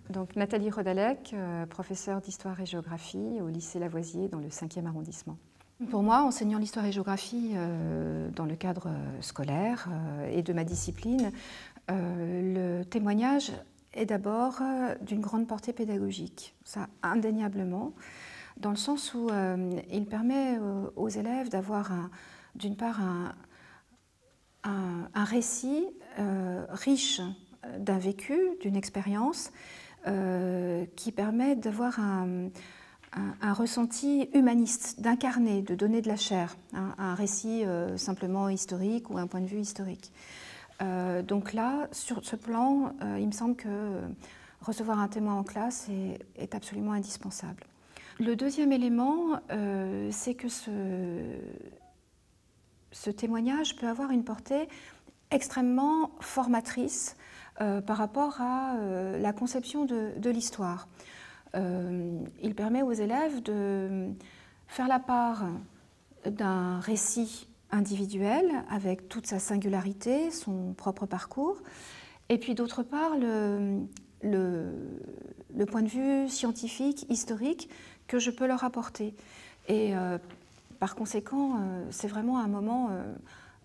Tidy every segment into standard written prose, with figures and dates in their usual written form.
Donc Nathalie Rodalec, professeure d'histoire et géographie au lycée Lavoisier dans le 5e arrondissement. Pour moi, enseignant l'histoire et géographie dans le cadre scolaire et de ma discipline, le témoignage est d'abord d'une grande portée pédagogique, ça indéniablement, dans le sens où il permet aux élèves d'avoir d'une part un récit riche d'un vécu, d'une expérience, qui permet d'avoir un ressenti humaniste, d'incarner, de donner de la chair, hein, un récit simplement historique ou un point de vue historique. Donc là, sur ce plan, il me semble que recevoir un témoin en classe est absolument indispensable. Le deuxième élément, c'est que ce témoignage peut avoir une portée extrêmement formatrice par rapport à la conception de l'histoire. Il permet aux élèves de faire la part d'un récit individuel avec toute sa singularité, son propre parcours, et puis d'autre part le point de vue scientifique, historique que je peux leur apporter. Et par conséquent, c'est vraiment un moment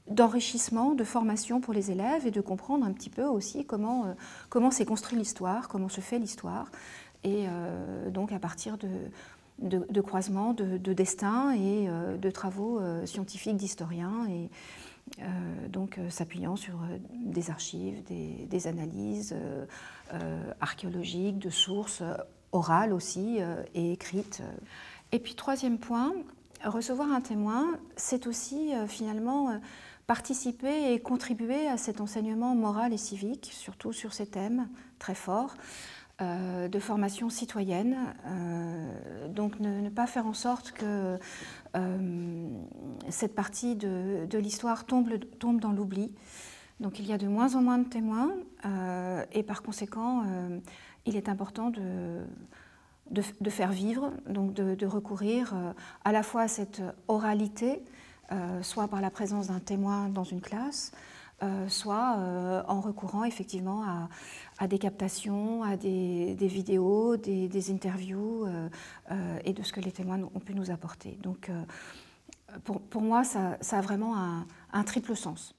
d'enrichissement, de formation pour les élèves et de comprendre un petit peu aussi comment s'est construite l'histoire, comment se fait l'histoire. Et donc à partir de croisements, de destins et de travaux scientifiques d'historiens, et donc s'appuyant sur des archives, des analyses archéologiques, de sources orales aussi et écrites. Et puis troisième point, recevoir un témoin, c'est aussi finalement participer et contribuer à cet enseignement moral et civique, surtout sur ces thèmes très forts, de formation citoyenne. Donc ne pas faire en sorte que cette partie de l'histoire tombe dans l'oubli. Donc il y a de moins en moins de témoins et par conséquent, il est important de faire vivre, donc de recourir à la fois à cette oralité, soit par la présence d'un témoin dans une classe, soit en recourant effectivement à des captations, à des vidéos, des interviews et de ce que les témoins ont pu nous apporter. Donc pour moi, ça a vraiment un triple sens.